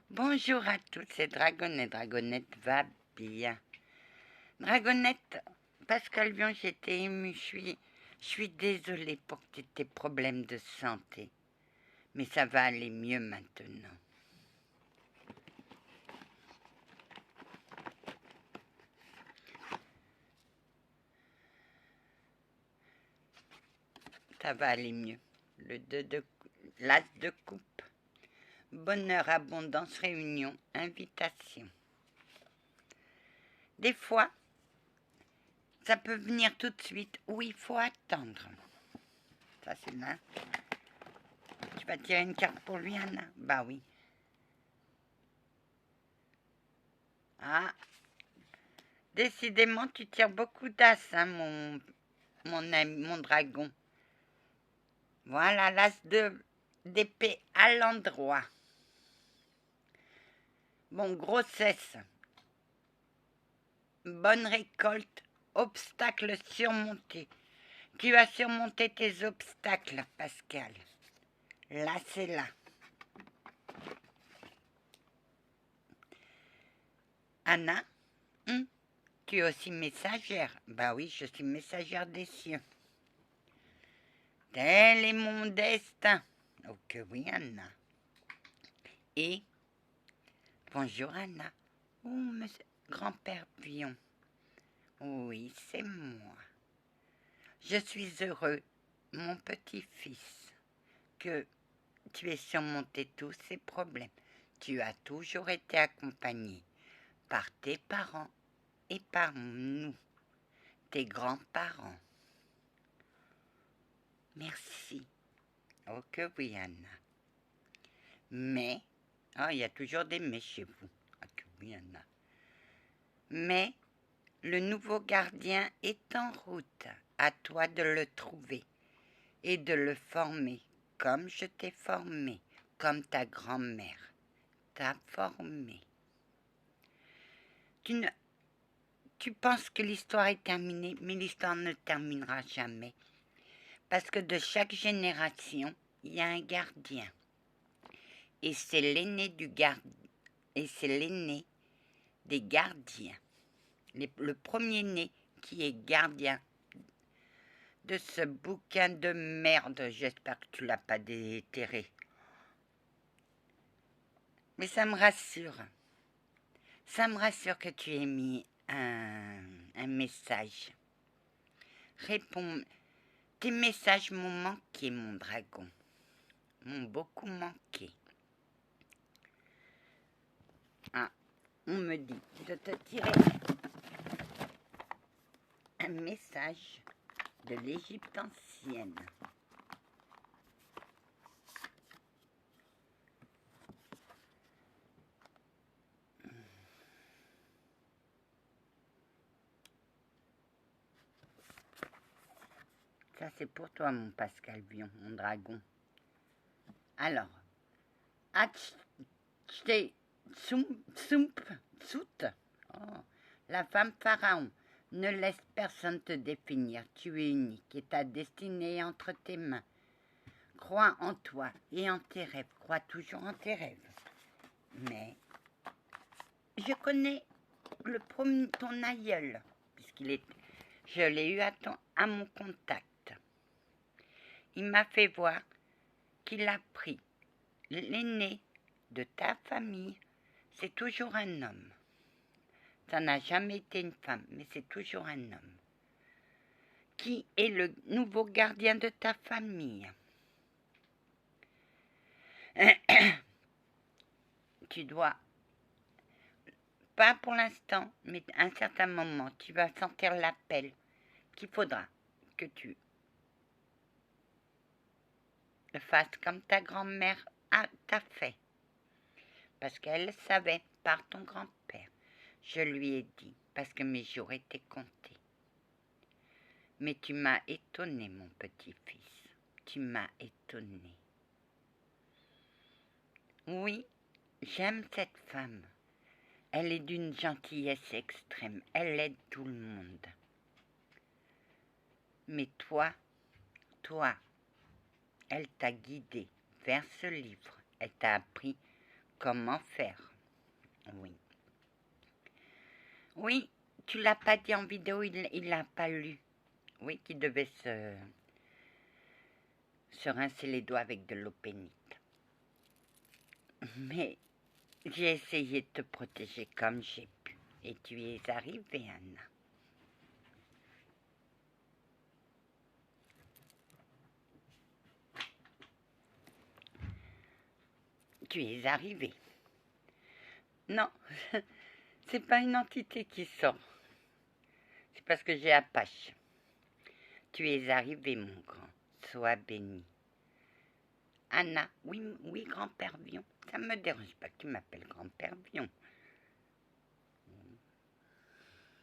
Bonjour à tous, c'est Dragonette. Dragonette va bien. Dragonette, Pascal Vion, j'étais émue. Je suis désolée pour tes problèmes de santé. Mais ça va aller mieux maintenant. Ça va aller mieux. L'as de coupe. Bonheur, abondance, réunion, invitation. Des fois, ça peut venir tout de suite ou il faut attendre. Ça, c'est là. Tu vas tirer une carte pour lui, Anna? Bah oui. Ah, décidément, tu tires beaucoup d'as, hein, mon ami, mon dragon. Voilà, d'épée à l'endroit. Bon, grossesse. Bonne récolte. Obstacles surmontés. Tu as surmonté tes obstacles, Pascal. Là, c'est là. Anna, tu es aussi messagère. Bah oui, je suis messagère des cieux. Tel est mon destin. Oh que oui, Anna. Et bonjour, Anna. Oh, monsieur grand-père Pion. Oui, c'est moi. Je suis heureux, mon petit-fils, que tu aies surmonté tous ces problèmes. Tu as toujours été accompagné par tes parents et par nous, tes grands-parents. Merci. Oh que oui, Anna. Mais, oh, il y a toujours des mais chez vous. Oh que oui, Anna. Mais, le nouveau gardien est en route. À toi de le trouver et de le former comme je t'ai formé, comme ta grand-mère t'a formé. Tu penses que l'histoire est terminée, mais l'histoire ne terminera jamais. Parce que de chaque génération, il y a un gardien. Et c'est l'aîné des gardiens. Le premier-né qui est gardien de ce bouquin de merde. J'espère que tu l'as pas déterré. Mais ça me rassure. Ça me rassure que tu aies mis un message. Réponds. Tes messages m'ont manqué, mon dragon. M'ont beaucoup manqué. Ah, on me dit de te tirer un message de l'Égypte ancienne. Ça, c'est pour toi, mon Pascal Vion, mon dragon. Alors, la femme pharaon, ne laisse personne te définir. Tu es unique et ta destinée est entre tes mains. Crois en toi et en tes rêves. Crois toujours en tes rêves. Mais je connais ton aïeul, je l'ai eu à mon contact. Il m'a fait voir qu'il a pris l'aîné de ta famille. C'est toujours un homme. Ça n'a jamais été une femme, mais c'est toujours un homme. Qui est le nouveau gardien de ta famille. Tu dois, pas pour l'instant, mais à un certain moment, tu vas sentir l'appel qu'il faudra que tu fasses comme ta grand-mère t'a fait. Parce qu'elle savait par ton grand-père. Je lui ai dit, parce que mes jours étaient comptés. Mais tu m'as étonné, mon petit-fils. Tu m'as étonné. Oui, j'aime cette femme. Elle est d'une gentillesse extrême. Elle aide tout le monde. Mais toi, elle t'a guidé vers ce livre. Elle t'a appris comment faire. Oui. Oui, tu l'as pas dit en vidéo, il l'a pas lu. Oui, qu'il devait se rincer les doigts avec de l'eau bénite. Mais j'ai essayé de te protéger comme j'ai pu. Et tu y es arrivée, Anna. Tu y es arrivée. Non, c'est pas une entité qui sort. C'est parce que j'ai Apache. Tu es arrivé, mon grand. Sois béni. Anna, oui, oui, grand-père Vion. Ça me dérange pas que tu m'appelles grand-père Vion.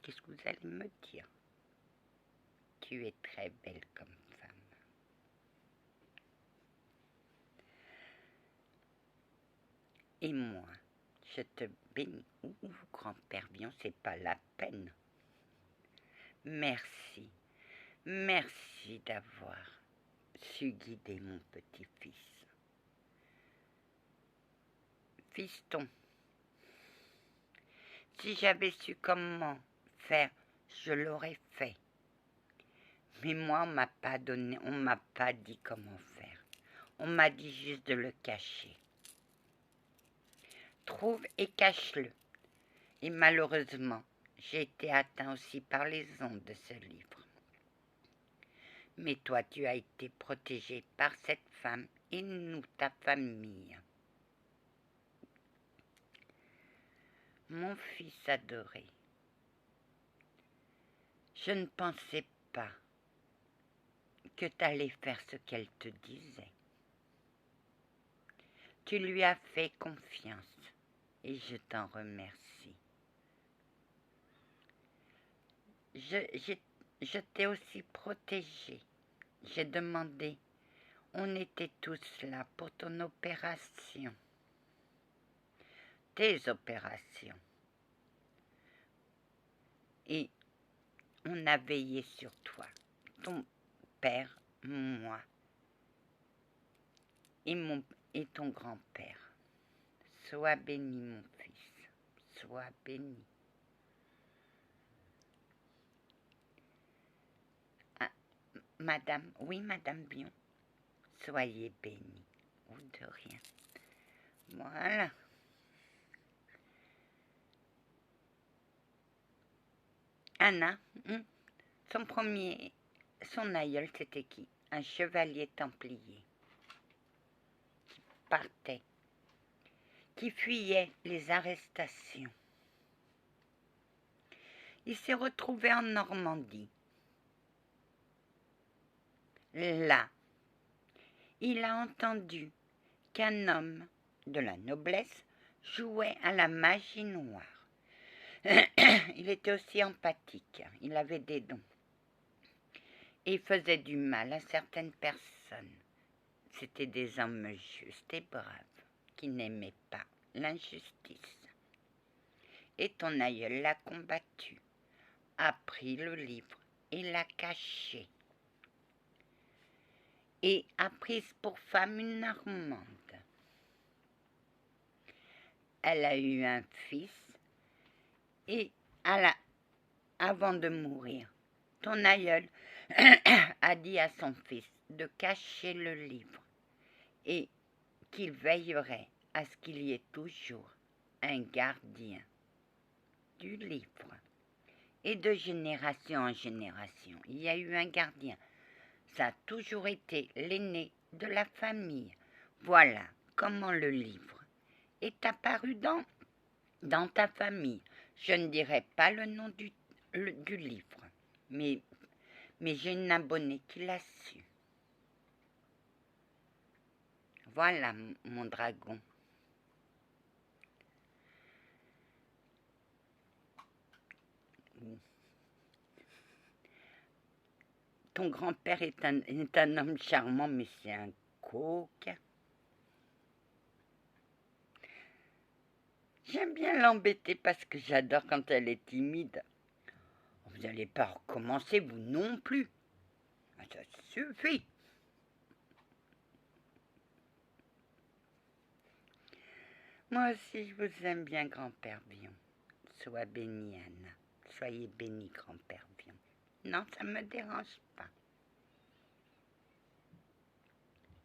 Qu'est-ce que vous allez me dire? Tu es très belle comme femme. Et moi, je te bénis. Ouh, grand-père Vion, c'est pas la peine. Merci. Merci d'avoir su guider mon petit-fils. Fiston, si j'avais su comment faire, je l'aurais fait. Mais moi, on m'a pas dit comment faire. On m'a dit juste de le cacher. Trouve et cache-le. Et malheureusement, j'ai été atteint aussi par les ondes de ce livre. Mais toi, tu as été protégé par cette femme et nous, ta famille. Mon fils adoré, je ne pensais pas que tu allais faire ce qu'elle te disait. Tu lui as fait confiance et je t'en remercie. Je t'ai aussi protégé. J'ai demandé, on était tous là pour ton opération. Tes opérations. Et on a veillé sur toi, ton père, moi et ton grand-père. Sois béni, mon fils, sois béni. Ah, madame, oui, madame Bion, soyez bénie, ou de rien. Voilà. Anna, son aïeul, c'était qui? Un chevalier templier qui partait, qui fuyait les arrestations. Il s'est retrouvé en Normandie. Là, il a entendu qu'un homme de la noblesse jouait à la magie noire. Il était aussi empathique, il avait des dons. Et il faisait du mal à certaines personnes. C'étaient des hommes justes et braves, qui n'aimaient pas l'injustice. Et ton aïeul l'a combattu, a pris le livre et l'a caché. Et a prise pour femme une Normande. Elle a eu un fils et avant de mourir, ton aïeul a dit à son fils de cacher le livre et qu'il veillerait à ce qu'il y ait toujours un gardien du livre. Et de génération en génération, il y a eu un gardien. Ça a toujours été l'aîné de la famille. Voilà comment le livre est apparu dans ta famille. Je ne dirai pas le nom du livre, mais j'ai une abonnée qui l'a su. Voilà, mon dragon. Ton grand-père est un homme charmant, mais c'est un coquin. J'aime bien l'embêter parce que j'adore quand elle est timide. Vous n'allez pas recommencer, vous non plus. Ça suffit. Moi aussi, je vous aime bien, grand-père Bion. Sois béni, Anna. Soyez béni, grand-père Bion. Non, ça me dérange pas.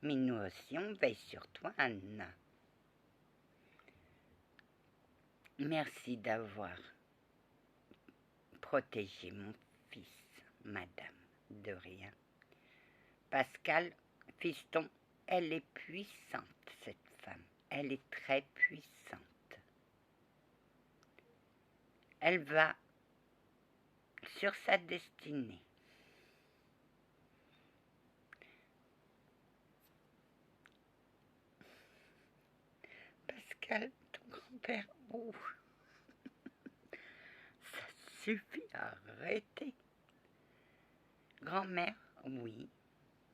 Mais nous aussi, on veille sur toi, Anna. Merci d'avoir protégé mon fils, madame. De rien. Pascal, fiston, elle est puissante, cette femme. Elle est très puissante. Elle va sur sa destinée. Pascal, ton grand-père, oh, ça suffit, arrêtez. Grand-mère, oui.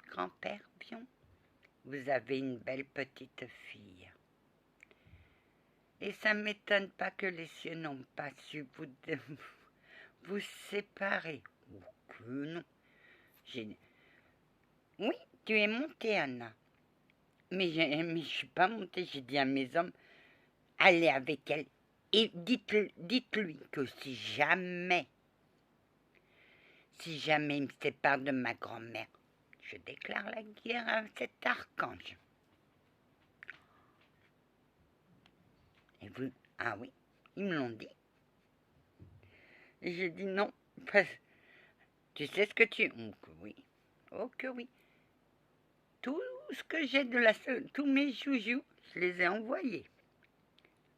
Grand-père, Bion, vous avez une belle petite fille. Et ça ne m'étonne pas que les cieux n'ont pas su vous séparer. Oh, que non. Oui, tu es montée, Anna. Mais je ne suis pas montée, j'ai dit à mes hommes, allez avec elle. Et dites-lui que si jamais il me sépare de ma grand-mère, je déclare la guerre à cet archange. Et vous, ah oui, ils me l'ont dit. Et j'ai dit non, parce, tu sais ce que tu... Oh que oui, oh que oui. Tout ce que j'ai tous mes joujoux, je les ai envoyés.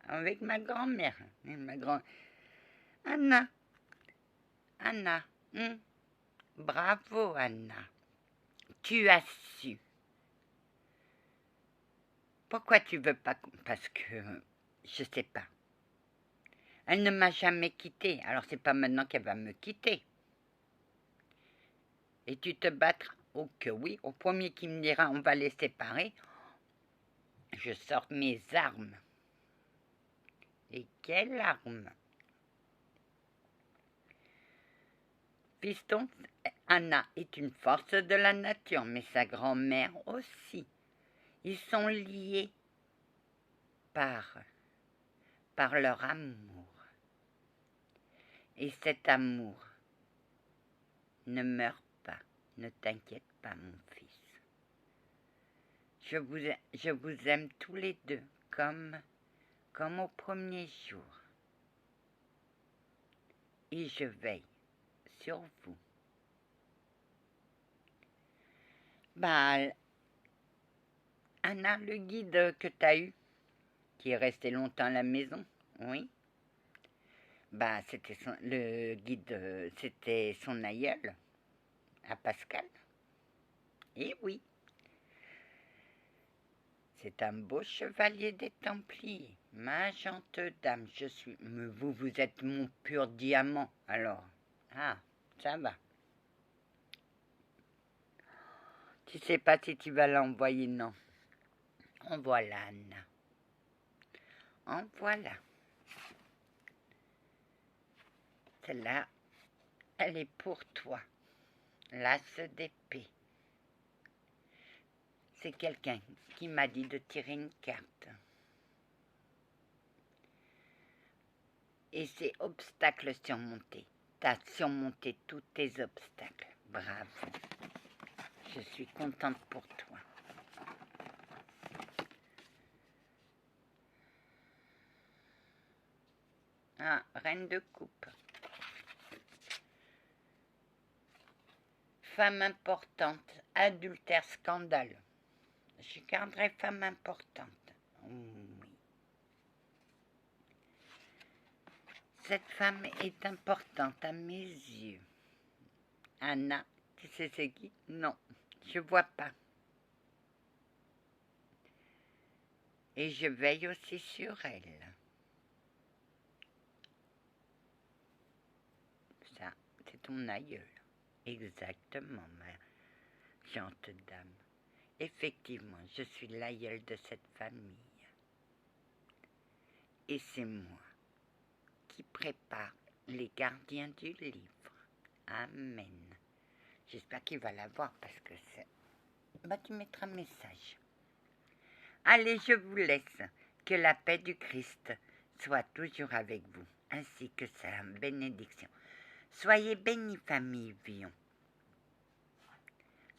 Avec ma grand-mère. Anna, bravo Anna. Tu as su. Pourquoi tu veux pas... Parce que, je sais pas. Elle ne m'a jamais quittée, alors c'est pas maintenant qu'elle va me quitter. Et tu te battras? Oh que oui, au premier qui me dira on va les séparer, je sors mes armes. Et quelles armes? Fiston, Anna est une force de la nature, mais sa grand-mère aussi. Ils sont liés par leur amour. Et cet amour ne meurt pas. Ne t'inquiète pas, mon fils. Je vous aime tous les deux, comme au premier jour. Et je veille sur vous. Bah, Anna, le guide que tu as eu, qui est resté longtemps à la maison, oui. Bah, le guide, c'était son aïeul, à Pascal. Et oui. C'est un beau chevalier des Templiers, ma gente dame, je suis... Mais vous êtes mon pur diamant, alors. Ah, ça va. Tu sais pas si tu vas l'envoyer, non. En voilà, Anna. En voilà. Celle-là, elle est pour toi. L'as d'épée. C'est quelqu'un qui m'a dit de tirer une carte. Et c'est obstacles surmontés. Tu as surmonté tous tes obstacles. Bravo. Je suis contente pour toi. Ah, reine de coupe. Femme importante, adultère, scandale. Je garderai femme importante. Oui. Cette femme est importante à mes yeux. Anna, tu sais c'est qui? Non, je vois pas. Et je veille aussi sur elle. Ça, c'est ton aïeul. Exactement, ma gente dame. Effectivement, je suis l'aïeul de cette famille. Et c'est moi qui prépare les gardiens du livre. Amen. J'espère qu'il va l'avoir parce que c'est... Bah, tu mettras un message. Allez, je vous laisse. Que la paix du Christ soit toujours avec vous, ainsi que sa bénédiction. Soyez bénis, famille Villon.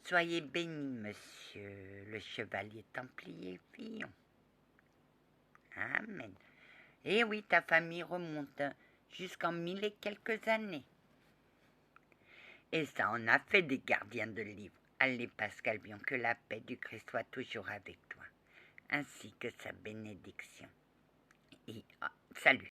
Soyez bénis, monsieur le chevalier templier Villon. Amen. Et oui, ta famille remonte jusqu'en 1000 et quelques années. Et ça en a fait des gardiens de livres. Allez, Pascal Villon, que la paix du Christ soit toujours avec toi, ainsi que sa bénédiction. Et salut.